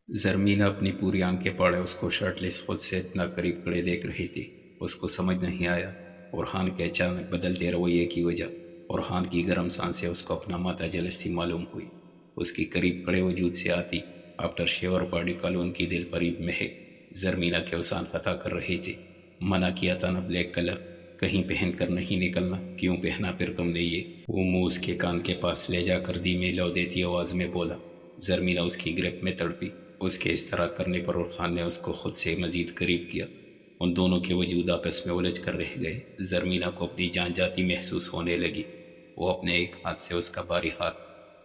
زرمینا اپنی پوری آنکھیں پاڑے اس کو شرٹ لیس خود سے اتنا قریب کھڑے دیکھ رہی تھی۔ اس کو سمجھ نہیں آیا اورحان کے اچانک بدلتے رویے کی وجہ۔ اورحان کی گرم سانسیں اس کو اپنا ماتھا جلستی معلوم ہوئی۔ اس کی قریب کھڑے وجود سے آتی آفٹر شیور باڈی کالون کی دل فریب مہک زرمینا کے اوسان فتح کر رہی تھی۔ منع کیا تھا نا بلیک کلر کہیں پہن کر نہیں نکلنا، کیوں پہنا پھر تم نے یہ؟ وہ منہ اس کے کان کے پاس لے جا کر دھیمی لو دیتی آواز میں بولا۔ زرمینا اس کی گرپ میں تڑپی۔ اس کے اس طرح کرنے پر اورحان نے اس کو خود سے مزید قریب کیا۔ ان دونوں کے وجود آپس میں الجھ کر رہ گئے۔ زرمینا کو اپنی جان جاتی محسوس ہونے لگی۔ وہ اپنے ایک ہاتھ سے اس کا بھاری ہاتھ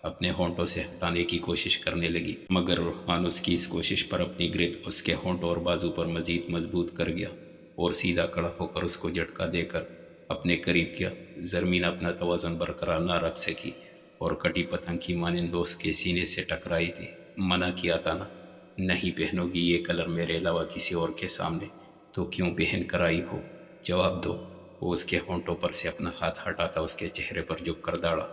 اپنے ہونٹوں سے ہٹانے کی کوشش کرنے لگی، مگر اورحان اس کی اس کوشش پر اپنی گرپ اس کے ہونٹوں اور بازو پر مزید مضبوط کر گیا اور سیدھا کھڑا ہو کر اس کو جھٹکا دے کر اپنے قریب کیا۔ زرمینا اپنا توازن برقرار نہ رکھ سکی اور کٹی پتنگ کی مانند اس کے سینے سے ٹکرائی تھی۔ منع کیا تھا نا، نہیں پہنو گی یہ کلر میرے علاوہ کسی اور کے سامنے، تو کیوں پہن کر آئی ہو؟ جواب دو۔ وہ اس کے ہونٹوں پر سے اپنا ہاتھ ہٹاتا اس کے چہرے پر جھک کر داڑا۔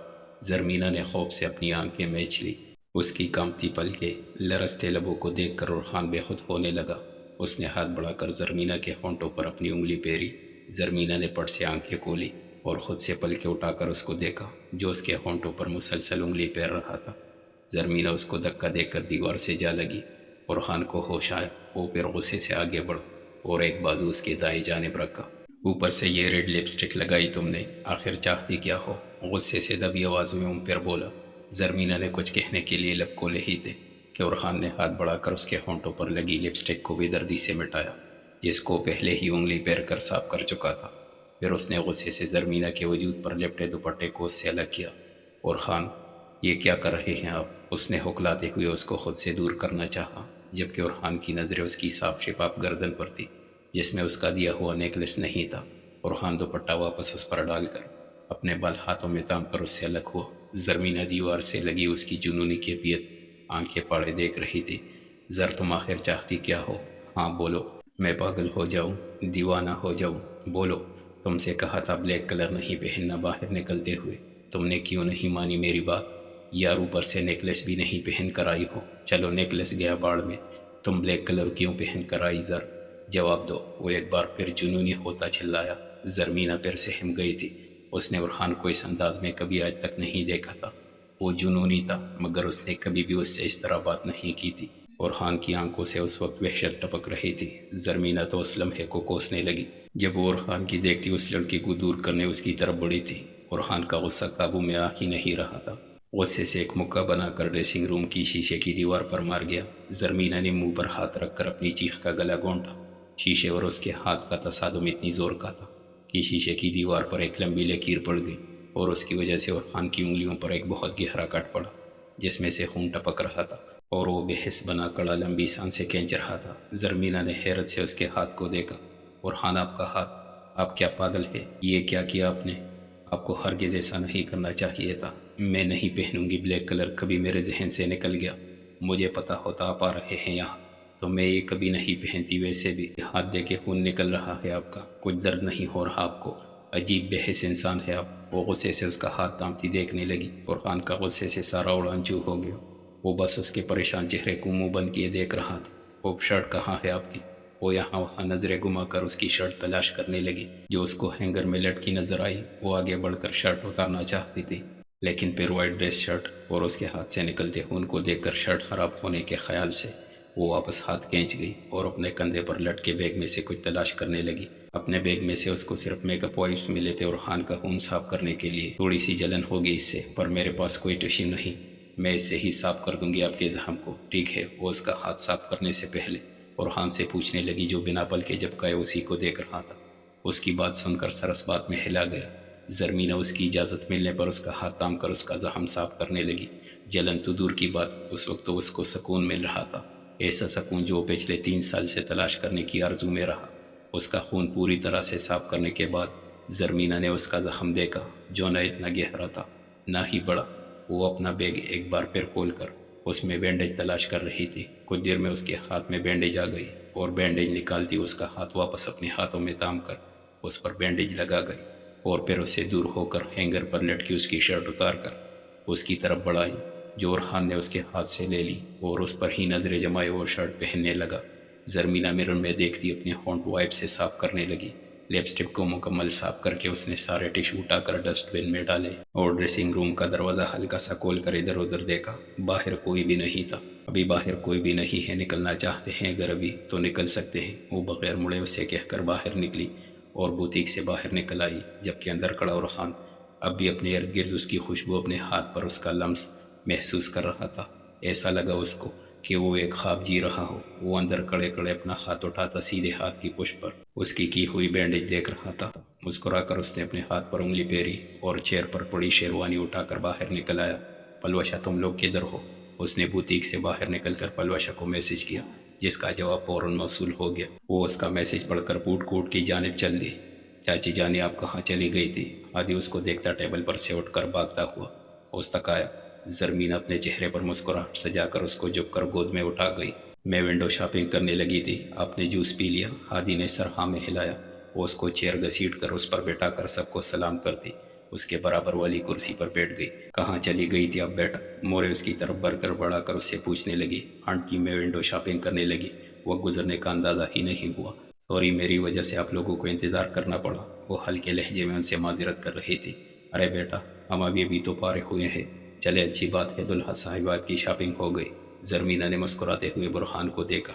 زرمینا نے خوف سے اپنی آنکھیں میچ لی۔ اس کی کانپتی پلکیں، لرزتے لبوں کو دیکھ کر اورحان بے خود ہونے لگا۔ اس نے ہاتھ بڑھا کر زرمینا کے ہونٹوں پر اپنی انگلی پھیری۔ زرمینا نے پٹ سے آنکھیں کھولی اور خود سے پلکیں اٹھا کر اس کو دیکھا جو اس کے ہونٹوں پر مسلسل انگلی پھیر رہا تھا۔ زرمینا اس کو دھکا دے کر دیوار سے جا لگی۔ اورحان کو ہوش آیا۔ وہ پھر غصے سے آگے بڑھ اور ایک بازو اس کے دائیں جانب رکھا۔ اوپر سے یہ ریڈ لپسٹک لگائی تم نے، آخر چاہتی کیا ہو؟ غصے سے دبی آواز میں پھر بولا۔ زرمینا نے کچھ کہنے کے لیے لب کھولے ہی تھے کہ اورحان نے ہاتھ بڑھا کر اس کے ہونٹوں پر لگی لپسٹک کو بے دردی سے مٹایا، جس کو پہلے ہی انگلی پھیر کر صاف کر چکا تھا۔ پھر اس نے غصے سے زرمینا کے وجود پر لپٹے دوپٹے کو اس سے الگ کیا۔ اورحان، یہ کیا کر رہے ہیں آپ؟ اس نے ہکلاتے ہوئے اس کو خود سے دور کرنا چاہا، جبکہ اورحان کی نظریں اس کی صاف شفاف گردن پر تھی جس میں اس کا دیا ہوا نیکلس نہیں تھا۔ اورحان دوپٹہ واپس اس پر ڈال کر اپنے بال ہاتھوں میں تھام کر اس سے الگ ہوا۔ زرمینا دیوار سے لگی اس کی جنونی کیفیت آنکھیں پاڑے دیکھ رہی تھی۔ زر، تم آخر چاہتی کیا ہو؟ ہاں بولو۔ میں پاگل ہو جاؤں، دیوانہ ہو جاؤں؟ بولو۔ تم سے کہا تھا بلیک کلر نہیں پہننا باہر نکلتے ہوئے، تم نے کیوں نہیں مانی میری بات؟ یار اوپر سے نیکلس بھی نہیں پہن کر آئی ہو۔ چلو نیکلس گیا باڑ میں، تم بلیک کلر کیوں پہن کر آئی؟ زر، جواب دو۔ وہ ایک بار پھر جنونی ہوتا چلایا۔ زرمینا پھر سہم گئی تھی۔ اس نے اورحان کو اس انداز میں کبھی آج تک نہیں دیکھا تھا۔ وہ جنونی تھا، مگر اس نے کبھی بھی اس سے اس طرح بات نہیں کی تھی۔ اورحان کی آنکھوں سے اس وقت وحشت ٹپک رہی تھی۔ زرمینا تو اس لمحے کو کوسنے لگی جب وہ اورحان کی دیکھتی اس لڑکی کو دور کرنے اس کی طرف بڑھی تھی۔ اورحان کا غصہ قابو میں آ ہی نہیں رہا تھا۔ غصے سے ایک مکہ بنا کر ڈریسنگ روم کی شیشے کی دیوار پر مار گیا۔ زرمینا نے منہ پر ہاتھ رکھ کر اپنی چیخ کا گلا گھونٹا۔ شیشے اور اس کے ہاتھ کا تصادم اتنی زور کا تھا کہ شیشے کی دیوار پر ایک لمبی لکیر پڑ گئی اور اس کی وجہ سے اورحان کی انگلیوں پر ایک بہت گہرا کٹ پڑا جس میں سے خون ٹپک رہا تھا اور وہ بے حس بنا کڑا لمبی سانسیں کھینچ رہا تھا۔ زرمینا نے حیرت سے اس کے ہاتھ کو دیکھا۔ اورحان، آپ کا ہاتھ؟ آپ کیا پاگل ہے؟ یہ کیا کیا آپ نے؟ آپ کو ہرگز ایسا نہیں کرنا چاہیے تھا۔ میں نہیں پہنوں گی بلیک کلر، کبھی میرے ذہن سے نکل گیا۔ مجھے پتا ہوتا آپ آ رہے ہیں یہاں تو میں یہ کبھی نہیں پہنتی۔ ویسے بھی ہاتھ دے کے خون نکل رہا ہے آپ کا، کچھ درد نہیں ہو رہا آپ کو؟ عجیب بے حس انسان ہے آپ۔ وہ غصے سے اس کا ہاتھ تھامتی دیکھنے لگی۔ اورحان کا غصے سے سارا اڑان چو ہو گیا۔ وہ بس اس کے پریشان چہرے کو منہ بند کیے دیکھ رہا تھا۔ وہ شرٹ کہاں ہے آپ کی؟ وہ یہاں وہاں نظریں گھما کر اس کی شرٹ تلاش کرنے لگی جو اس کو ہینگر میں لٹکی نظر آئی۔ وہ آگے بڑھ کر شرٹ اتارنا چاہتی تھی، لیکن پھر وائٹ ڈریس شرٹ اور اس کے ہاتھ سے نکلتے خون کو دیکھ کر شرٹ خراب ہونے کے خیال سے وہ واپس ہاتھ کھینچ گئی اور اپنے کندھے پر لٹکے بیگ میں سے کچھ تلاش کرنے لگی۔ اپنے بیگ میں سے اس کو صرف میک اپ وائپس ملے تھے اورحان کا خون صاف کرنے کے لیے۔ تھوڑی سی جلن ہوگی اس سے، پر میرے پاس کوئی ٹشو نہیں، میں اس سے ہی صاف کر دوں گی آپ کے زخم کو، ٹھیک ہے؟ وہ اس کا ہاتھ صاف کرنے سے پہلے اورحان سے پوچھنے لگی جو بنا پل کے جھپکائے اسی کو دیکھ رہا تھا۔ اس کی بات سن کر سرس بات میں ہلا گیا۔ زرمینا اس کی اجازت ملنے پر اس کا ہاتھ تھام کر اس کا زخم صاف کرنے لگی۔ جلن تو دور کی بات، اس وقت تو اس کو سکون مل رہا تھا، ایسا سکون جو پچھلے 3 سال سے تلاش کرنے کی آرزو میں رہا۔ اس کا خون پوری طرح سے صاف کرنے کے بعد زرمینا نے اس کا زخم دیکھا جو نہ اتنا گہرا تھا نہ ہی بڑا۔ وہ اپنا بیگ ایک بار پھر کھول کر اس میں بینڈیج تلاش کر رہی تھی۔ کچھ دیر میں اس کے ہاتھ میں بینڈیج آ گئی اور بینڈیج نکالتی اس کا ہاتھ واپس اپنے ہاتھوں میں تھام کر اس پر بینڈیج لگا گئی اور پھر اس سے دور ہو کر ہینگر پر لٹکی اس کی شرٹ اتار کر اس کی طرف بڑھائی۔ جو ارحان نے اس کے ہاتھ سے لے لی اور اس پر ہی نظریں جمائے اور شرٹ پہننے لگا۔ زرمینہ مرر میں دیکھتی اپنے ہونٹ وائپ سے صاف کرنے لگی۔ لپسٹک کو مکمل صاف کر کے اس نے سارے ٹشو اٹھا کر ڈسٹ بن میں ڈالے اور ڈریسنگ روم کا دروازہ ہلکا سا کھول کر ادھر ادھر دیکھا۔ باہر کوئی بھی نہیں تھا۔ ابھی باہر کوئی بھی نہیں ہے، نکلنا چاہتے ہیں اگر ابھی تو نکل سکتے ہیں، وہ بغیر مڑے اسے کہہ کر باہر نکلی اور بوتیک سے باہر نکل آئی، جبکہ اندر کھڑا ارحان اب بھی اپنے ارد گرد اس کی خوشبو، اپنے ہاتھ پر اس کا لمس محسوس کر رہا تھا۔ ایسا لگا اس کو کہ وہ ایک خواب جی رہا ہو۔ وہ اندر کڑے کڑے اپنا ہاتھ اٹھاتا سیدھے ہاتھ کی پشت پر اس کی ہوئی بینڈیج دیکھ رہا تھا۔ مسکرا کر اس نے اپنے ہاتھ پر انگلی پھیری اور چیئر پر پڑی شیروانی اٹھا کر باہر نکل آیا۔ پلوشا تم لوگ کدھر ہو؟ اس نے بوتیک سے باہر نکل کر پلوشا کو میسج کیا، جس کا جواب فوراً موصول ہو گیا۔ وہ اس کا میسج پڑھ کر پوٹ کوٹ کی جانب چل دی۔ چاچی جانی آپ کہاں چلی گئی تھی؟ آدھی اس کو دیکھتا ٹیبل پر سے اٹھ کر بھاگتا ہوا اس تک آیا۔ زرمین اپنے چہرے پر مسکراہٹ سجا کر اس کو جھک کر گود میں اٹھا گئی۔ میں ونڈو شاپنگ کرنے لگی تھی، آپ نے جوس پی لیا؟ ہادی نے سر ہاں میں ہلایا۔ وہ اس کو چیئر گھسیٹ کر اس پر بیٹھا کر سب کو سلام کرتی اس کے برابر والی کرسی پر بیٹھ گئی۔ کہاں چلی گئی تھی اب بیٹا؟ مورے اس کی طرف برگر بڑھا کر اس سے پوچھنے لگی۔ آنٹی میں ونڈو شاپنگ کرنے لگی، وہ گزرنے کا اندازہ ہی نہیں ہوا۔ سوری، میری وجہ سے آپ لوگوں کو انتظار کرنا پڑا، وہ ہلکے لہجے میں ان سے معذرت کر رہی تھی۔ ارے بیٹا، ہم ابھی تو فارغ ہوئے ہیں، چلے اچھی بات ہے، دلہا صاحبہ کی شاپنگ ہو گئی۔ زرمینہ نے مسکراتے ہوئے برہان کو دیکھا،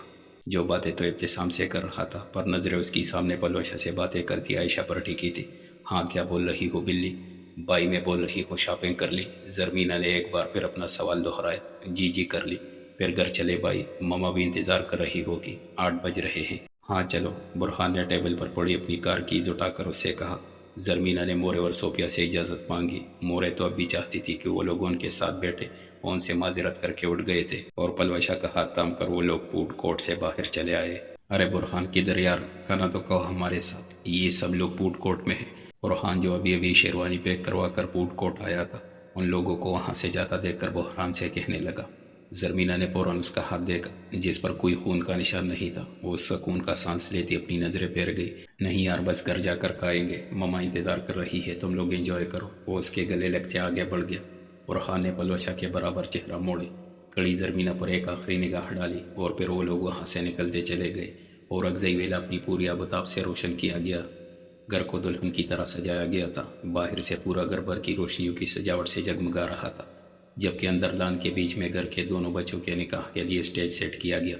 جو باتیں تو ابتسام سے کر رہا تھا، پر نظریں اس کی سامنے پلوشا سے باتیں کرتی عائشہ پر ٹکی تھی۔ ہاں کیا بول رہی ہو بلی؟ بائی میں بول رہی ہوں شاپنگ کر لی؟ زرمینہ نے ایک بار پھر اپنا سوال دہرایا۔ جی کر لی۔ پھر گھر چلے بائی، ماما بھی انتظار کر رہی ہوگی، 8 بج رہے ہیں۔ ہاں چلو، برہان نے ٹیبل پر پڑی اپنی کار کیز اٹھا کر اس سے کہا۔ زرمینہ نے مورے اور صوفیہ سے اجازت مانگی۔ مورے تو اب بھی چاہتی تھی کہ وہ لوگ ان کے ساتھ بیٹھے، ان سے معذرت کر کے اٹھ گئے تھے اور پلوشا کا ہاتھ تھام کر وہ لوگ فوڈ کورٹ سے باہر چلے آئے۔ ارے برہان کدھر یار، کہنا تو کہو ہمارے ساتھ، یہ سب لوگ فوڈ کورٹ میں ہیں۔ برہان جو ابھی شیروانی پیک کروا کر فوڈ کورٹ آیا تھا، ان لوگوں کو وہاں سے جاتا دیکھ کر بحران سے کہنے لگا۔ زرمینہ نے فوراً اس کا ہاتھ دیکھا جس پر کوئی خون کا نشان نہیں تھا۔ وہ سکون کا سانس لیتی اپنی نظریں پھیر گئی۔ نہیں یار، بس گھر جا کر کھائیں گے، ماما انتظار کر رہی ہے، تم لوگ انجوائے کرو۔ وہ اس کے گلے لگتے آگے بڑھ گیا۔ برہان نے پلوشا کے برابر چہرہ موڑے، کڑی زرمینہ پر ایک آخری نگاہ ڈالی اور پھر وہ لوگ وہاں سے نکلتے چلے گئے اور اگزئی ویلا اپنی پوری آبتاب سے روشن کیا گیا۔ گھر کو دلہن کی طرح سجایا گیا تھا۔ باہر سے پورا گھر بھر کی روشنیوں کی سجاوٹ سے جگمگا رہا تھا، جبکہ اندر لان کے بیچ میں گھر کے دونوں بچوں کے نکاح کے لیے اسٹیج سیٹ کیا گیا۔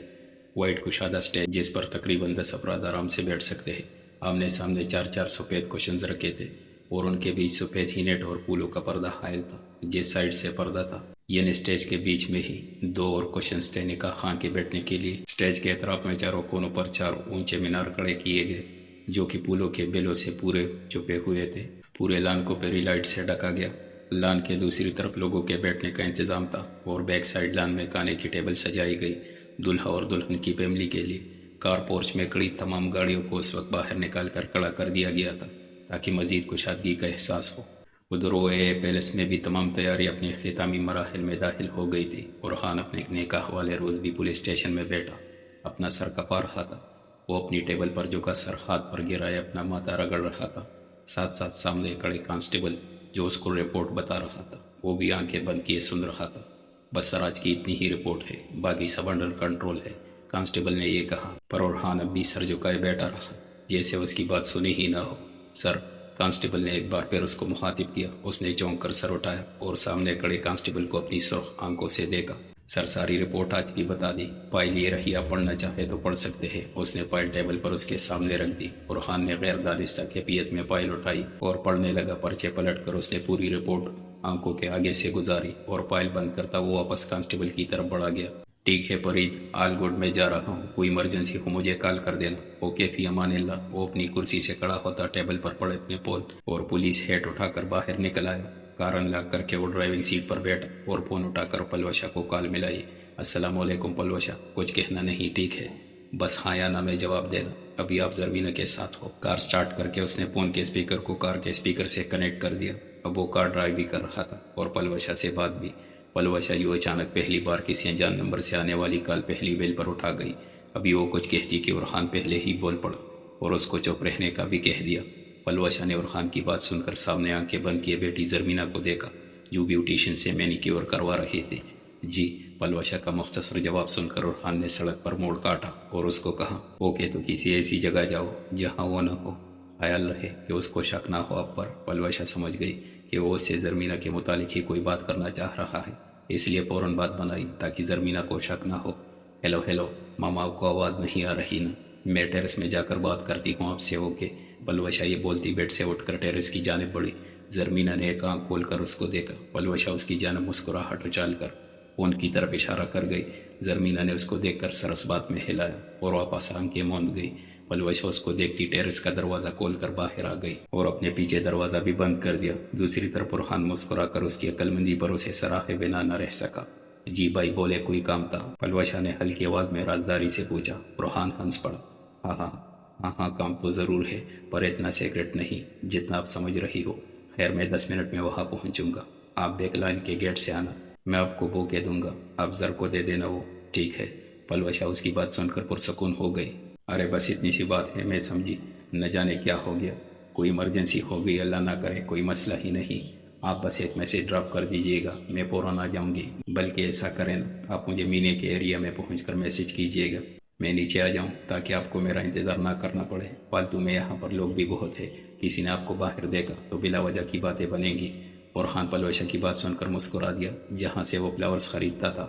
وائٹ کشادہ اسٹیج جس پر تقریباً 10 افراد آرام سے بیٹھ سکتے ہیں۔ آمنے سامنے 4 سفید کوشنز رکھے تھے اور ان کے بیچ سفید ہی نیٹ اور پھولوں کا پردہ حائل تھا۔ جس سائڈ سے پردہ تھا، یعنی اسٹیج کے بیچ میں ہی 2 اور کوشنز تھے نکاح خان کے بیٹھنے کے لیے۔ اسٹیج کے اطراف میں چاروں کونوں پر 4 اونچے مینار کھڑے کیے گئے، جو کہ پھولوں کے بیلوں سے پورے چھپے ہوئے تھے۔ پورے لان کو پیری لائٹ سے ڈھکا گیا۔ لان کے دوسری طرف لوگوں کے بیٹھنے کا انتظام تھا اور بیک سائڈ لان میں کھانے کی ٹیبل سجائی گئی دلہا اور دلہن کی فیملی کے لیے۔ کار پورچ میں کھڑی تمام گاڑیوں کو اس وقت باہر نکال کر کھڑا کر دیا گیا تھا تاکہ مزید کشادگی کا احساس ہو۔ ادھر اوے پیلس میں بھی تمام تیاری اپنے اختتامی مراحل میں داخل ہو گئی تھی۔ برہان اپنے نکاح والے روز بھی پولیس اسٹیشن میں بیٹھا اپنا سر کپا رہا تھا۔ وہ اپنی ٹیبل پر جھکا سر ہاتھ پر گرائے اپنا ماتھا رگڑ رہا تھا۔ ساتھ سامنے کھڑے کانسٹیبل جو اس کو رپورٹ بتا رہا تھا، وہ بھی آنکھیں بند کیے سن رہا تھا۔ بس سر آج کی اتنی ہی رپورٹ ہے، باقی سب انڈر کنٹرول ہے، کانسٹیبل نے یہ کہا۔ پر برہان اب بھی سر جھکائے بیٹھا رہا جیسے اس کی بات سنی ہی نہ ہو۔ سر، کانسٹیبل نے ایک بار پھر اس کو مخاطب کیا۔ اس نے چونک کر سر اٹھایا اور سامنے کھڑے کانسٹیبل کو اپنی سرخ آنکھوں سے دیکھا۔ سر، ساری رپورٹ آج کی بتا دی، فائل یہ رہی، آپ پڑھنا چاہے تو پڑھ سکتے ہیں۔ اس نے فائل ٹیبل پر اس کے سامنے رکھ دی۔ برہان نے غیر دانستہ کیفیت میں فائل اٹھائی اور پڑھنے لگا۔ پرچے پلٹ کر اس نے پوری رپورٹ آنکھوں کے آگے سے گزاری اور فائل بند کرتا وہ واپس کانسٹیبل کی طرف بڑھا گیا۔ ٹھیک ہے فرید، آل گڈ، میں جا رہا ہوں، کوئی ایمرجنسی ہو مجھے کال کر دینا۔ اوکے، فی امان اللہ۔ وہ اپنی کرسی سے کھڑا ہوتا ٹیبل پر پڑے اپنے فون اور پولیس ہیٹ اٹھا کر باہر نکل آیا۔ کار انلاک کر کے وہ ڈرائیونگ سیٹ پر بیٹھا اور فون اٹھا کر پلوشا کو کال ملائی۔ السلام علیکم پلوشا، کچھ کہنا نہیں؟ ٹھیک ہے، بس ہاں یا نہ میں جواب دینا۔ ابھی آپ زرمینہ کے ساتھ ہو؟ کار سٹارٹ کر کے اس نے فون کے اسپیکر کو کار کے اسپیکر سے کنیکٹ کر دیا۔ اب وہ کار ڈرائیو بھی کر رہا تھا اور پلوشا سے بات بھی۔ پلوشا یوں اچانک پہلی بار کسی انجان نمبر سے آنے والی کال پہلی بیل پر اٹھا گئی۔ ابھی وہ کچھ کہتی کہ برہان پہلے ہی بول پڑا اور اس کو چپ رہنے کا بھی کہہ دیا۔ پلوشا نے برہان کی بات سن کر سامنے آنکھیں بند کیے بیٹھی زرمینہ کو دیکھا جو بیوٹیشین سے مینیکیور کروا رہے تھے۔ جی، پلوشا کا مختصر جواب سن کر عرفان نے سڑک پر موڑ کاٹا اور اس کو کہا، اوکے تو کسی ایسی جگہ جاؤ جہاں وہ نہ ہو، خیال رہے کہ اس کو شک نہ ہو آپ پر۔ پلوشا سمجھ گئی کہ وہ اس سے زرمینہ کے متعلق ہی کوئی بات کرنا چاہ رہا ہے، اس لیے فوراً بات بنائی تاکہ زرمینہ کو شک نہ ہو۔ ہیلو ماما، آپ کو آواز نہیں آ رہی نا؟ میں ٹیرس میں جا کر بات کرتی ہوں آپ سے، اوکے؟ پلوشا یہ بولتی بیڈ سے اٹھ کر ٹیرس کی جانب بڑھی۔ زرمینہ نے ایک آنکھ کھول کر اس کو دیکھا۔ پلوشا اس کی جانب مسکراہٹ اچال کر فون کی طرف اشارہ کر گئی۔ زرمینہ نے اس کو دیکھ کر سرس بات میں ہلایا اور واپس آنکھیں موند گئی۔ پلوشا اس کو دیکھتی ٹیرس کا دروازہ کھول کر باہر آ گئی اور اپنے پیچھے دروازہ بھی بند کر دیا۔ دوسری طرف عرفان مسکرا کر اس کی عقل مندی پر اسے سراہے بنا نہ رہ سکا۔ جی بھائی بولے، کوئی کام تھا؟ پلوشا نے ہلکی آواز میں رازداری سے پوچھا۔ عرفان ہنس پڑا۔ ہاں کام تو ضرور ہے، پر اتنا سیکرٹ نہیں جتنا آپ سمجھ رہی ہو۔ خیر، میں 10 منٹ میں وہاں پہنچوں گا، آپ بیک لائن کے گیٹ سے آنا، میں آپ کو بوکے دوں گا، آپ زر کو دے دینا وہ، ٹھیک ہے؟ پلوشا اس کی بات سن کر پرسکون ہو گئی۔ ارے بس اتنی سی بات ہے، میں سمجھی، نہ جانے کیا ہو گیا، کوئی ایمرجنسی ہو گئی، اللہ نہ کرے، کوئی مسئلہ ہی نہیں، آپ بس ایک میسیج ڈراپ کر دیجئے گا، میں فوراً آ جاؤں گی۔ بلکہ ایسا کریں نا، آپ مجھے مینے کے ایریا میں پہنچ کر میسیج کیجئے گا، میں نیچے آ جاؤں تاکہ آپ کو میرا انتظار نہ کرنا پڑے۔ فالتو میں یہاں پر لوگ بھی بہت ہیں، کسی نے آپ کو باہر دیکھا تو بلا وجہ کی باتیں بنیں گی۔ عرفان پلوشا کی بات سن کر مسکرا دیا۔ جہاں سے وہ فلاورز خریدتا تھا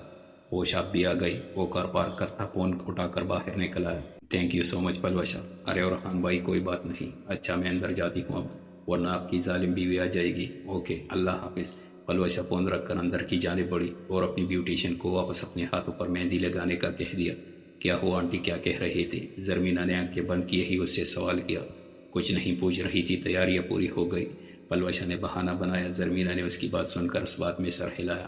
وہ شاپ بھی آ گئی۔ وہ کار پارک کرتا فون اٹھا کر باہر نکل آیا۔ تھینک یو سو مچ پلوشا۔ ارے عرفان بھائی کوئی بات نہیں، اچھا میں اندر جاتی ہوں اب، ورنہ آپ کی ظالم بیوی آ جائے گی، اوکے اللہ حافظ۔ پلوشا فون رکھ کر اندر کی جانب بڑھی اور اپنی بیوٹیشین کو واپس اپنے ہاتھوں پر مہندی لگانے کا کہہ دیا۔ کیا ہوا آنٹی، کیا کہہ رہی تھی؟ زرمینہ نے آنکھیں بند کیے ہی اس سے سوال کیا۔ کچھ نہیں پوچھ رہی تھی، تیاریاں پوری ہو گئی، پلوشا نے بہانہ بنایا۔ زرمینہ نے اس کی بات سن کر اس بات میں سر ہلایا،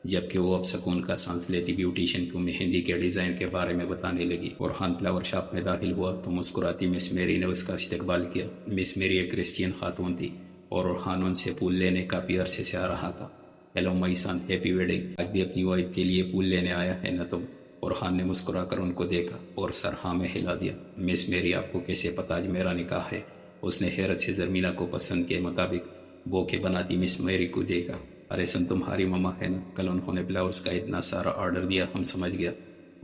جبکہ وہ اب سکون کا سانس لیتی بیوٹیشین کو مہندی کے ڈیزائن کے بارے میں بتانے لگی۔ عرفان فلاور شاپ میں داخل ہوا تو مسکراتی مس میری نے اس کا استقبال کیا۔ مس میری ایک کرسچین خاتون تھی اور عرفان ان سے پھول لینے کافی عرصے سے آ رہا تھا۔ Hello my son, happy wedding, آج بھی اپنی وائف کے لیے پھول لینے آیا ہے نا تم؟ عرفان نے مسکرا کر ان کو دیکھا اور سر ہاں میں ہلا دیا۔ مس میری، آپ کو کیسے پتا آج میرا نکاح ہے؟ اس نے حیرت سے زرمینہ کو پسند کے مطابق بوکے بناتی مس میری کو دیکھا۔ ارے سن، تمہاری ماما ہے نا، کل انہوں نے فلاورز کا اتنا سارا آرڈر دیا، ہم سمجھ گیا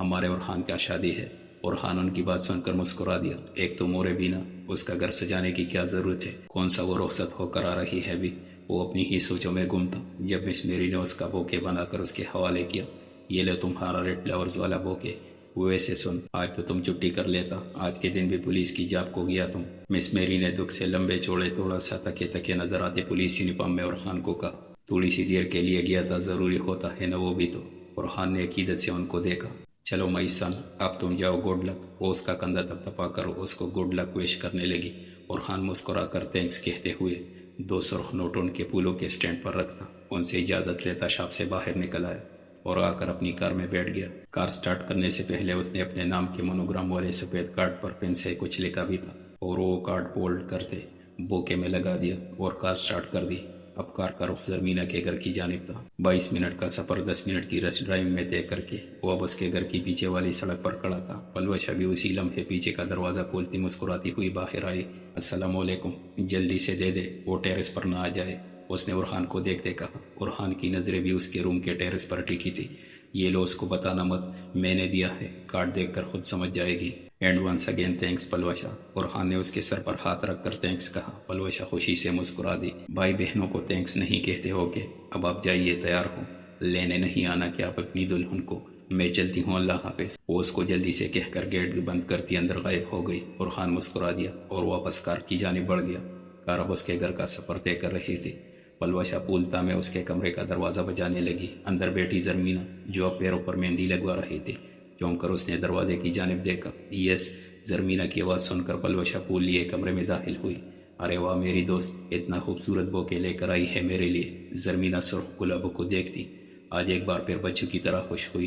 ہمارے عرفان کا شادی ہے۔ عرفان ان کی بات سن کر مسکرا دیا۔ ایک تو مورے بینا، اس کا گھر سجانے کی کیا ضرورت ہے، کون سا وہ رخصت ہو کر آ رہی ہے بھی؟ وہ اپنی ہی سوچوں میں گم تھا جب مس میری نے اس کا بوکے بنا کر اس کے حوالے کیا۔ یہ لو تمہارا ریڈ فلاورز والا بوکے۔ ویسے سن، آج تو تم چھٹی کر لیتا، آج کے دن بھی پولیس کی جاب کو گیا تم۔ مس میری نے دکھ سے لمبے چوڑے تھوڑا سا تکے نظر آتے پولیس یونیفارم میں عرفان کو کہا۔ تھوڑی سی دیر کے لیے گیا تھا، ضروری ہوتا ہے نا وہ بھی تو۔ عرفان نے عقیدت سے ان کو دیکھا۔ چلو مائی سن، اب تم جاؤ، گڈ لک۔ وہ اس کا کندھا تھپتھپا کر اس کو گڈ لک وش کرنے لگی۔ عرفان مسکرا کر تھینکس کہتے ہوئے 2 سرخ نوٹ ان کے پھولوں کے سٹینڈ پر رکھتا، ان سے اجازت لیتا شاپ سے باہر نکل آیا اور آ کر اپنی کار میں بیٹھ گیا۔ کار سٹارٹ کرنے سے پہلے اس نے اپنے نام کے مونوگرام والے سفید کارڈ پر پین سے کچھ لکھا بھی تھا اور وہ کارڈ فولڈ کرتے بوکے میں لگا دیا اور کار سٹارٹ کر دی۔ اب کار کا رخ زرمینہ کے گھر کی جانب تھا۔ 22 منٹ کا سفر 10 منٹ کی رش ڈرائیو میں طے کر کے وہ اب اس کے گھر کی پیچھے والی سڑک پر کھڑا تھا۔ پلوشا بھی اسی لمحے پیچھے کا دروازہ کھولتی مسکراتی ہوئی باہر آئی۔ السلام علیکم، جلدی سے دے دے، وہ ٹیرس پر نہ آ جائے، اس نے عرفان کو دیکھتے کہا۔ عرفان کی نظریں بھی اس کے روم کے ٹیرس پر ٹکی تھی۔ یہ لو، اس کو بتانا مت، میں نے دیا ہے، کارڈ دیکھ کر خود سمجھ جائے گی۔ And once again thanks Palwasha. Irfan نے اس کے سر پر ہاتھ رکھ کر تھینکس کہا۔ پلوشا خوشی سے مسکرا دی۔ بھائی بہنوں کو تھینکس نہیں کہتے ہو کہ؟ اب آپ جائیے، تیار ہو، لینے نہیں آنا کیا آپ اپنی دلہن کو؟ میں چلتی ہوں، اللہ حافظ۔ وہ اس کو جلدی سے کہہ کر گیٹ بند کرتی اندر غائب ہو گئی۔ عرفان مسکرا دیا اور واپس کار کی جانب بڑھ گیا۔ کار اب اس کے گھر کا سفر طے کر رہی تھی۔ پلوشا پولتا میں اس کے کمرے کا دروازہ بجانے لگی۔ اندر بیٹھی زرمینہ، جو اب پیروں پر مہندی لگوا رہی تھی، چونک کر اس نے دروازے کی جانب دیکھا۔ یس، زرمینہ کی آواز سن کر پلوشا پھول لیے کمرے میں داخل ہوئی۔ ارے واہ میری دوست، اتنا خوبصورت بوکے لے کر آئی ہے میرے لیے۔ زرمینہ سرخ گلابوں کو دیکھتی آج ایک بار پھر بچوں کی طرح خوش ہوئی۔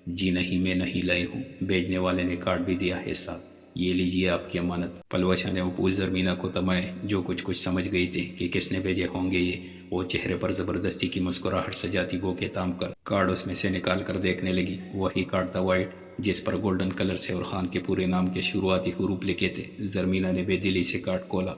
جی نہیں، میں نہیں لائی ہوں، بھیجنے والے نے کارڈ بھی دیا ہے ساتھ، یہ لیجیے آپ کی امانت۔ پلوشا نے وہ پھول زرمینہ کو تمائے، جو کچھ سمجھ گئی تھی کہ کس نے بھیجے ہوں گے یہ۔ وہ چہرے پر زبردستی کی مسکراہٹ سجاتی بوکے تام کر کارڈ اس میں سے نکال کر دیکھنے لگی۔ وہی کارڈ تھا، وائٹ، جس پر گولڈن کلر سے عرفان کے پورے نام کے شروعاتی حروف لکھے تھے۔ زرمینہ نے بے دلی سے کارڈ کھولا۔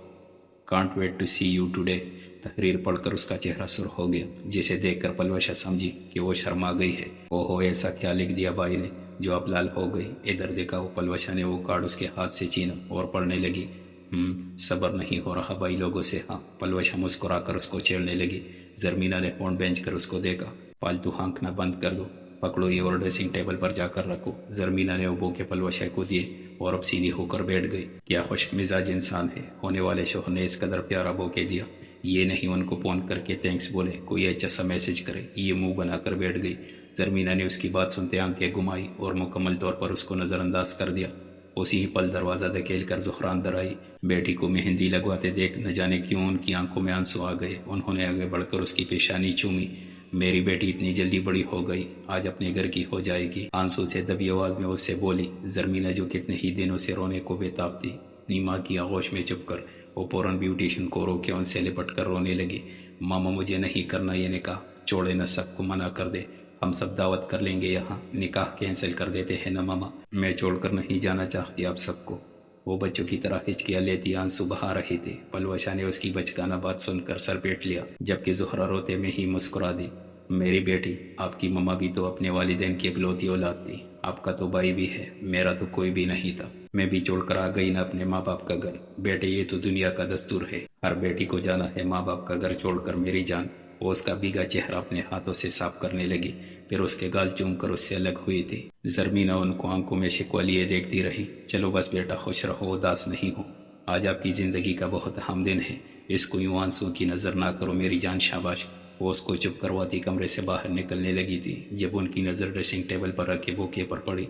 Can't wait to see you today. تحریر پڑھ کر اس کا چہرہ سرخ ہو گیا، جسے دیکھ کر پلوشا سمجھی کہ وہ شرما گئی ہے۔ اوہو، ایسا کیا لکھ دیا بھائی نے جو اب لال ہو گئی؟ ادھر دیکھا وہ پلوشا نے وہ کارڈ اس کے ہاتھ سے چھینا اور پڑھنے لگی۔ صبر نہیں ہو رہا بھائی لوگوں سے۔ ہاں، پلوشا مسکرا کر اس کو چھیڑنے لگی۔ زرمینہ نے فون بینچ کر اس کو دیکھا۔ فالتو ہانکنا بند کر دو، پکڑو یہ اور ڈریسنگ ٹیبل پر جا کر رکھو۔ زرمینہ نے وہ بوکے پلوشا کو دیے اور اب سیدھی ہو کر بیٹھ گئی۔ کیا خشک مزاج انسان ہے، ہونے والے شوہر نے اس قدر پیارا بوکے دیا۔ یہ نہیں ان کو فون کر کے تھینکس بولے، کوئی اچھا سا میسج کرے، یہ منہ بنا کر بیٹھ گئی۔ زرمینہ نے اس کی بات سنتے آنکھیں گھمائی اور مکمل طور پر اس کو نظر انداز کر دیا۔ اسی ہی پل دروازہ دھکیل کر زہرا اندر آئی۔ بیٹی کو مہندی لگواتے دیکھ نہ جانے کیوں ان کی آنکھوں میں آنسو آ گئے۔ انہوں نے آگے بڑھ کر اس کی پیشانی چومی۔ میری بیٹی اتنی جلدی بڑی ہو گئی، آج اپنے گھر کی ہو جائے گی، آنسو سے دبی آواز میں اس سے بولی زرمینہ، جو کتنے ہی دنوں سے رونے کو بےتاب تھی۔ اپنی ماں کی آغوش میں چھپ کر وہ فوراً بیوٹیشن کو روکے ان سے لپٹ کر رونے لگی۔ ماما، مجھے نہیں کرنا یہ نکاح، چھوڑے نہ، سب کو منع کر دے، ہم سب دعوت کر لیں گے یہاں، نکاح کینسل کر دیتے ہیں نا ماما، میں چھوڑ کر نہیں جانا چاہتی آپ سب کو۔ وہ بچوں کی طرح ہچکیاں لیتی آنسو بہا رہے تھے۔ پلوشا نے اس کی بچکانہ بات سن کر سر پیٹ لیا، جبکہ زہرا روتے میں ہی مسکرا دی۔ میری بیٹی، آپ کی ماما بھی تو اپنے والدین کی اکلوتی اولاد تھی، آپ کا تو بھائی بھی ہے، میرا تو کوئی بھی نہیں تھا، میں بھی چھوڑ کر آ گئی نا اپنے ماں باپ کا گھر۔ بیٹے، یہ تو دنیا کا دستور ہے، ہر بیٹی کو جانا ہے ماں باپ کا گھر چھوڑ کر۔ میری جان، وہ اس کا بھیگا چہرہ اپنے ہاتھوں سے صاف کرنے لگی، پھر اس کے گال چوم کر اس سے الگ ہوئی تھی۔ زرمینہ ان کو آنکھوں میں شکوہ لیے دیکھتی رہی۔ چلو بس بیٹا، خوش رہو، اداس نہیں ہو، آج آپ کی زندگی کا بہت اہم دن ہے، اس کو یوں آنسو کی نظر نہ کرو میری جان، شاباش۔ وہ اس کو چپ کرواتی کمرے سے باہر نکلنے لگی تھی جب ان کی نظر ڈریسنگ ٹیبل پر رکھے بوکے پر پڑی۔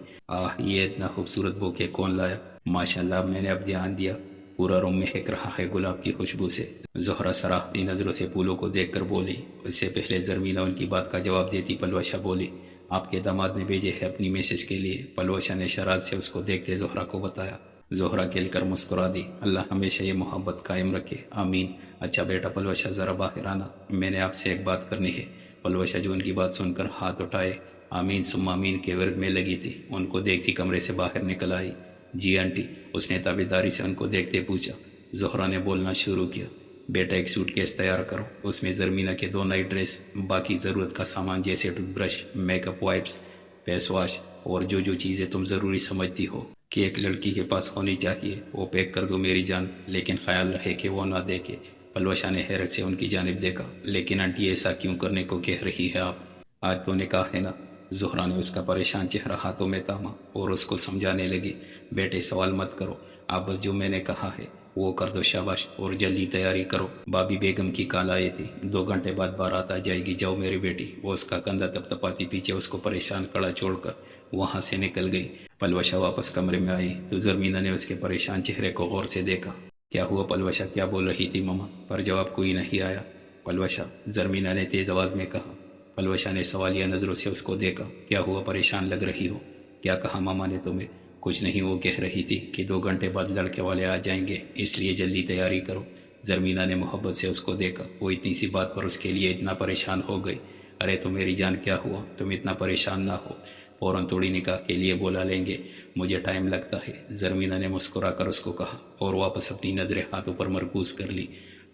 یہ اتنا خوبصورت بوکے کون لایا؟ ماشاءاللہ، میں نے اب دھیان دیا، پورا روم مہک رہا ہے گلاب کی خوشبو سے۔ زہرا سراختی نظروں سے پھولوں کو دیکھ کر بولی۔ اس سے پہلے زرمینہ ان کی بات کا جواب دیتی پلوشا بولی، آپ کے داماد نے بھیجے ہے اپنی میسج کے لیے۔ پلوشا نے شرارت سے اس کو دیکھتے زہرا کو بتایا۔ زہرا کھل کر مسکرا دی، اللہ ہمیشہ یہ محبت قائم رکھے، آمین۔ اچھا بیٹا پلوشا، ذرا باہر آنا، میں نے آپ سے ایک بات کرنی ہے۔ پلوشا جو ان کی بات سن کر ہاتھ اٹھائے آمین ثم آمین کے ورد میں لگی تھی، ان کو دیکھتی کمرے سے باہر نکل آئی۔ جی آنٹی، اس نے تابعداری سے ان کو دیکھتے پوچھا۔ زہرا نے بولنا شروع کیا، بیٹا ایک سوٹ کیس تیار کرو، اس میں زرمینہ کے 2 نئی ڈریس، باقی ضرورت کا سامان جیسے toothbrush, makeup wipes, face wash اور جو چیزیں تم ضروری سمجھتی ہو کہ ایک لڑکی کے پاس ہونی چاہیے، وہ پیک کر دو میری جان، لیکن خیال رہے کہ وہ نہ دیکھے۔ پلوشا نے حیرت سے ان کی جانب دیکھا، لیکن آنٹی ایسا کیوں کرنے کو کہہ رہی ہے آپ؟ آج تو نکاح ہے نا۔ زہرا نے اس کا پریشان چہرہ ہاتھوں میں تاما اور اس کو سمجھانے لگی، بیٹے سوال مت کرو، آپ بس جو میں نے کہا ہے وہ کر دو، شاباش، اور جلدی تیاری کرو، بابی بیگم کی کال آئی تھی، 2 گھنٹے بعد بارات آ جائے گی، جاؤ میری بیٹی۔ وہ اس کا کندھا تپتپاتی پیچھے اس کو پریشان کڑا چھوڑ کر وہاں سے نکل گئی۔ پلوشا واپس کمرے میں آئی تو زرمینہ نے اس کے پریشان چہرے کو غور سے دیکھا۔ کیا ہوا پلوشا، کیا بول رہی تھی ماما؟ پر جواب کوئی نہیں آیا۔ پلوشا، زرمینہ نے تیز آواز میں کہا۔ پلوشا نے سوالیہ نظروں سے اس کو دیکھا۔ کیا ہوا، پریشان لگ رہی ہو؟ کیا کہا ماما نے تمہیں؟ کچھ نہیں، وہ کہہ رہی تھی کہ 2 گھنٹے بعد لڑکے والے آ جائیں گے، اس لیے جلدی تیاری کرو۔ زرمینہ نے محبت سے اس کو دیکھا، وہ اتنی سی بات پر اس کے لیے اتنا پریشان ہو گئی۔ ارے تو میری جان کیا ہوا، تم اتنا پریشان نہ ہو، فوراً توڑی نکاح کے لیے بلا لیں گے، مجھے ٹائم لگتا ہے، زرمینہ نے مسکرا کر اس کو کہا اور واپس اپنی نظریں ہاتھوں پر مرکوز کر لی۔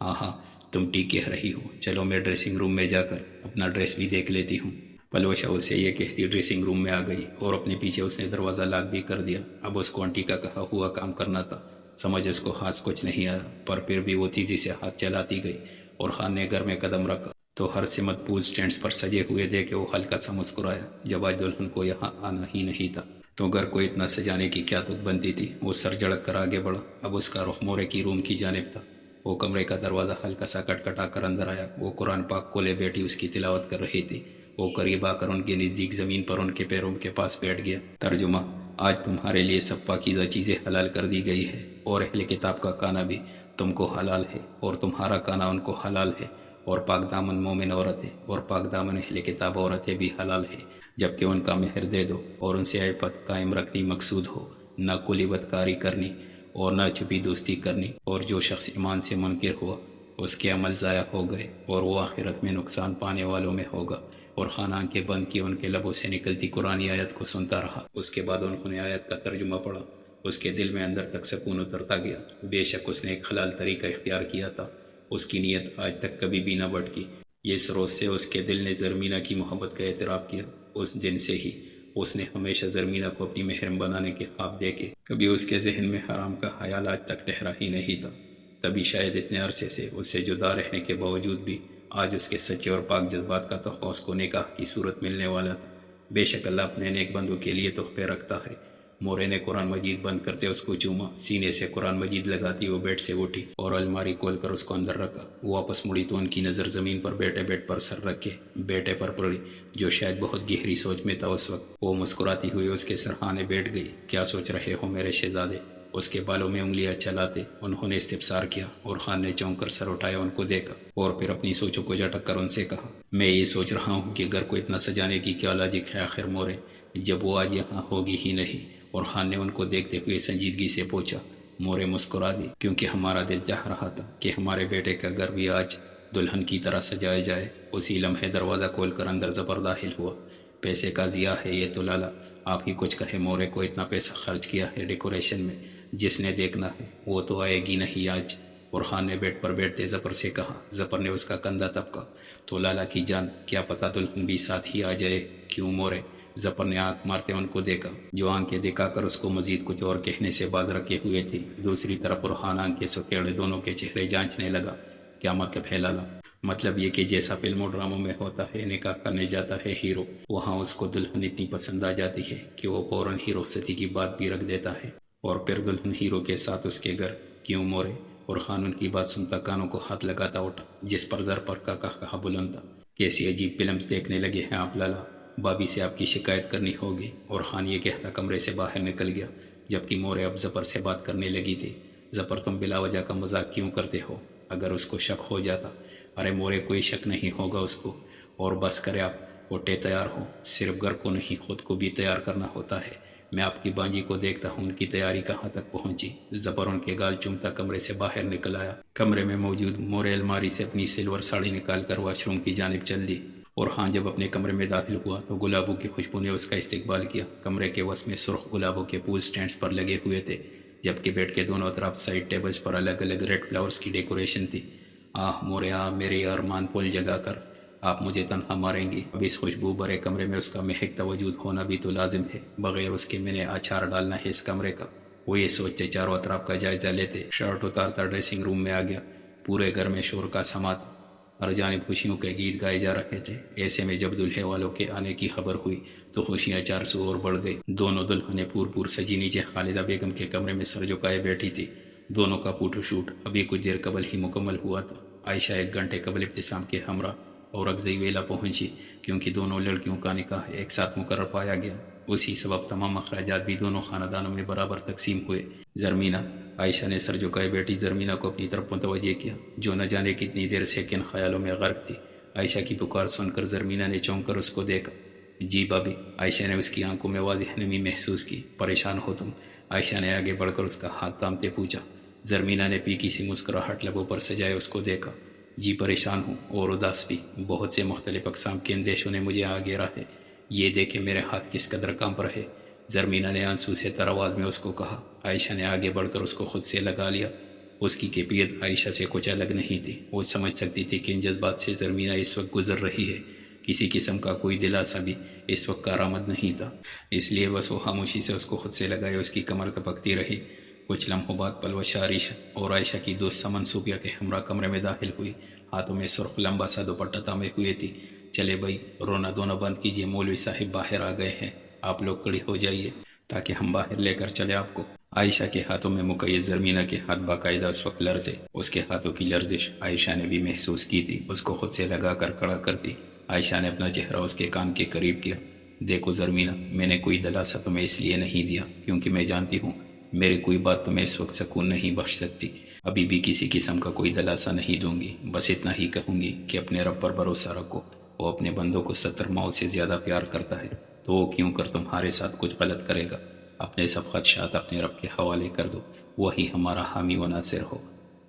ہاں، تم ٹھیک کہہ رہی ہو، چلو میں ڈریسنگ روم میں جا کر اپنا ڈریس بھی دیکھ لیتی ہوں۔ پلوشا اس سے یہ کہتی ڈریسنگ روم میں آ گئی اور اپنے پیچھے اس نے دروازہ لاک بھی کر دیا۔ اب اس کو آنٹی کا کہا ہوا کام کرنا تھا، سمجھ اس کو ہاتھ کچھ نہیں آیا، پر پھر بھی وہ تیزی سے ہاتھ چلاتی گئی اور خان نے گھر میں قدم رکھا تو ہر سمت پول سٹینڈز پر سجے ہوئے دیکھے وہ ہلکا سا مسکرایا۔ جب آج دلہن کو یہاں آنا ہی نہیں تھا تو گھر کو اتنا سجانے کی کیا تک بنتی تھی؟ وہ سر جھڑک کر آگے بڑھا، اب اس کا رخ مورے کی روم کی جانب تھا۔ وہ کمرے کا دروازہ ہلکا سا کٹکھٹا کر اندر آیا۔ وہ قرآن پاک کو لے بیٹھی اس کی تلاوت کر رہی تھی۔ وہ قریب آ کر ان کے نزدیک زمین پر ان کے پیروں کے پاس بیٹھ گیا۔ ترجمہ: آج تمہارے لیے سب پاکیزہ چیزیں حلال کر دی گئی ہے، اور اہل کتاب کا کھانا بھی تم کو حلال ہے اور تمہارا کھانا ان کو حلال ہے، اور پاک دامن مومن عورتیں اور پاک دامن اہل کتاب عورتیں بھی حلال ہے، جبکہ ان کا مہر دے دو اور ان سے عفت قائم رکھنی مقصود ہو، نہ کلی بدکاری کرنی اور نہ چھپی دوستی کرنی، اور جو شخص ایمان سے منکر ہوا اس کے عمل ضائع ہو گئے اور وہ آخرت میں نقصان پانے والوں میں ہوگا۔ اور خانہ آنکھیں بند کی ان کے لبوں سے نکلتی قرآنی آیت کو سنتا رہا۔ اس کے بعد انہوں نے آیت کا ترجمہ پڑھا۔ اس کے دل میں اندر تک سکون اترتا گیا۔ بے شک اس نے ایک حلال طریقہ اختیار کیا تھا اس کی نیت آج تک کبھی بھی نہ بھٹکی۔ جس روز سے اس کے دل نے زرمینہ کی محبت کا اعتراف کیا، اس دن سے ہی اس نے ہمیشہ زرمینہ کو اپنی محرم بنانے کے خواب دیکھے۔ کبھی اس کے ذہن میں حرام کا خیال آج تک ٹھہرا ہی نہیں تھا۔ تبھی شاید اتنے عرصے سے اس سے جدا رہنے کے باوجود بھی آج اس کے سچے اور پاک جذبات کا تحفہ اس کو نکاح کی صورت ملنے والا تھا۔ بے شک اللہ اپنے نیک بندوں کے لیے تحفے رکھتا ہے۔ مورے نے قرآن مجید بند کرتے اس کو چوما، سینے سے قرآن مجید لگاتی وہ بیڈ سے اٹھی اور الماری کھول کر اس کو اندر رکھا۔ وہ واپس مڑی تو ان کی نظر زمین پر بیٹے بیڈ پر سر رکھے بیٹے پر پڑی، جو شاید بہت گہری سوچ میں تھا اس وقت۔ وہ مسکراتی ہوئی اس کے سرہانے بیٹھ گئی۔ کیا سوچ رہے ہو میرے شہزادے؟ اس کے بالوں میں انگلیاں چلاتے انہوں نے استفسار کیا، اور خان نے چونک کر سر اٹھایا، ان کو دیکھا اور پھر اپنی سوچوں کو جھٹک کر ان سے کہا، میں یہ سوچ رہا ہوں کہ گھر کو اتنا سجانے کی کیا لاجک ہے آخر مورے، جب وہ آج یہاں ہوگی ہی نہیں۔ اور خان نے ان کو دیکھتے ہوئے سنجیدگی سے پوچھا۔ مورے مسکرا دی، کیونکہ ہمارا دل چاہ رہا تھا کہ ہمارے بیٹے کا گھر بھی آج دلہن کی طرح سجایا جائے۔ اسی لمحے دروازہ کھول کر اندر زفر داخل ہوا۔ پیسے کا ضیاع ہے یہ تو لالا، آپ ہی کچھ کہے، مورے کو اتنا پیسہ خرچ کیا ہے ڈیکوریشن میں، جس نے دیکھنا ہے وہ تو آئے گی نہیں آج۔ اور خان نے بیڈ پر بیٹھتے ظفر سے کہا۔ ظفر نے اس کا کندھا تپکا، تو لالا کی جان، کیا پتہ دلہن بھی ساتھ ہی آ جائے۔ کیوں مورے؟ ظفر نے آنکھ مارتے ان کو دیکھا، جو آنکھیں دکھا کر اس کو مزید کچھ اور کہنے سے باز رکھے ہوئے تھی۔ دوسری طرف رخان آنکھیں سکیڑے دونوں کے چہرے جانچنے لگا۔ کیا مطلب ہے لالا؟ مطلب یہ کہ جیسا فلموں ڈراموں میں ہوتا ہے، نکاح کرنے جاتا ہے ہیرو، وہاں اس کو دلہن اتنی پسند آ جاتی ہے کہ وہ فوراً ہی رخصتی کی بات بھی رکھ دیتا ہے، اور پھر دلہن ہیرو کے ساتھ اس کے گھر۔ کیوں مورے؟ اور خان ان کی بات سنتا کانوں کو ہاتھ لگاتا اٹھا، جس پر زر پر کا کہا بلند تھا۔ کیسی عجیب فلمز دیکھنے لگے ہیں آپ لالا، بابی سے آپ کی شکایت کرنی ہوگی۔ اور خان یہ کہتا کمرے سے باہر نکل گیا، جبکہ مورے اب ظفر سے بات کرنے لگی تھی۔ ظفر، تم بلا وجہ کا مذاق کیوں کرتے ہو؟ اگر اس کو شک ہو جاتا۔ ارے مورے، کوئی شک نہیں ہوگا اس کو، اور بس کرے آپ اٹھے تیار ہو، صرف گھر کو نہیں خود کو بھی تیار کرنا ہوتا ہے۔ میں آپ کی بانجی کو دیکھتا ہوں ان کی تیاری کہاں تک پہنچی۔ ظفر ان کے گال چومتا کمرے سے باہر نکل آیا۔ کمرے میں موجود مورے الماری سے اپنی سلور ساڑی نکال کر واش روم کی جانب چل دی، اور خان جب اپنے کمرے میں داخل ہوا تو گلابوں کی خوشبو نے اس کا استقبال کیا۔ کمرے کے وسط میں سرخ گلابوں کے پھول سٹینڈز پر لگے ہوئے تھے، جبکہ بیڈ کے دونوں اطراف سائڈ ٹیبلز پر الگ الگ ریڈ فلاورز کی ڈیکوریشن تھی۔ آہ مورے آہ، میرے ارمان پھول جگا کر آپ مجھے تنہا ماریں گی؟ اب اس خوشبو بھرے کمرے میں اس کا مہکتا وجود ہونا بھی تو لازم ہے، بغیر اس کے میں نے اچار ڈالنا ہے اس کمرے کا۔ وہ یہ سوچتے چاروں اطراف کا جائزہ لیتے شرٹ اتارتا ڈریسنگ روم میں آ گیا۔ پورے گھر میں شور کا سما تھا، ہر جانب خوشیوں کے گیت گائے جا رہے تھے۔ ایسے میں جب دلہے والوں کے آنے کی خبر ہوئی تو خوشیاں 400 اور بڑھ گئی۔ دونوں دلہنیں پور سجی نیچے خالدہ بیگم کے کمرے میں سر جھکائے بیٹھی تھی۔ دونوں کا فوٹو شوٹ ابھی کچھ دیر قبل ہی مکمل ہوا تھا۔ عائشہ 1 گھنٹے قبل ابتسام کے ہمراہ اور اگزئی ویلا پہنچی، کیونکہ دونوں لڑکیوں کا نکاح ایک ساتھ مقرر پایا گیا۔ اسی سبب تمام اخراجات بھی دونوں خاندانوں میں برابر تقسیم ہوئے۔ زرمینہ، عائشہ نے سر جھکائے بیٹھی زرمینہ کو اپنی طرف متوجہ کیا، جو نہ جانے کتنی دیر سے کن خیالوں میں غرق تھی۔ عائشہ کی پکار سن کر زرمینہ نے چونک کر اس کو دیکھا۔ جی بابی، عائشہ نے اس کی آنکھوں میں واضح نمی محسوس کی۔ پریشان ہو تم؟ عائشہ نے آگے بڑھ کر اس کا ہاتھ تھامتے پوچھا۔ زرمینہ نے پھیکی سی مسکراہٹ لبوں پر سجائے اس کو دیکھا۔ جی پریشان ہوں اور اداس بھی، بہت سے مختلف اقسام کے اندیشوں نے مجھے آ گھیرا ہے، یہ دیکھے میرے ہاتھ کس قدر کانپ رہے۔ زرمینہ نے آنسو سے تر آواز میں اس کو کہا۔ عائشہ نے آگے بڑھ کر اس کو خود سے لگا لیا۔ اس کی کیفیت عائشہ سے کچھ الگ نہیں تھی۔ وہ سمجھ سکتی تھی کہ ان جذبات سے زرمینہ اس وقت گزر رہی ہے۔ کسی قسم کا کوئی دلاسا بھی اس وقت کارآمد نہیں تھا، اس لیے بس وہ خاموشی سے اس کو خود سے لگائے اس کی کمر تپکتی رہی۔ کچھ لمحوں بعد پلوش عائشہ اور عائشہ کی دوست سمن صوفیہ کے ہمراہ کمرے میں داخل ہوئی، ہاتھوں میں سرخ لمبا سا دوپٹہ تھامے ہوئے تھی۔ چلے بھائی، رونا دھونا بند کیجیے، مولوی صاحب باہر آ گئے ہیں، آپ لوگ کھڑے ہو جائیے تاکہ ہم باہر لے کر چلے آپ کو۔ عائشہ کے ہاتھوں میں مقید زرمینہ کے ہاتھ باقاعدہ اس وقت لرزے۔ اس کے ہاتھوں کی لرزش عائشہ نے بھی محسوس کی تھی۔ اس کو خود سے لگا کر کھڑا کرتی عائشہ نے اپنا چہرہ اس کے کان کے قریب کیا۔ دیکھو زرمینہ، میں نے کوئی دلاسا تمہیں اس لیے نہیں دیا کیونکہ میں جانتی ہوں میری کوئی بات تمہیں اس وقت سکون نہیں بخش سکتی۔ ابھی بھی کسی قسم کا کوئی دلاسا نہیں دوں گی، بس اتنا ہی کہوں گی کہ اپنے رب پر بھروسہ رکھو، وہ اپنے بندوں کو 70 ماؤں سے زیادہ پیار کرتا ہے، تو وہ کیوں کر تمہارے ساتھ کچھ غلط کرے گا۔ اپنے سب خدشات اپنے رب کے حوالے کر دو، وہی ہمارا حامی و ناصر ہو۔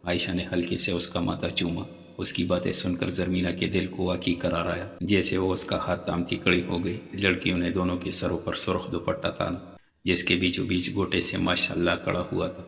عائشہ نے ہلکے سے اس کا ماتھا چوما۔ اس کی باتیں سن کر زرمینہ کے دل کو واقعی قرار آیا، جیسے وہ اس کا ہاتھ تھامتی کھڑی ہو گئی۔ لڑکیوں نے دونوں کے سروں پر سرخ دوپٹہ تانا، جس کے بیچوں بیچ گوٹے سے ماشاءاللہ کڑا ہوا تھا۔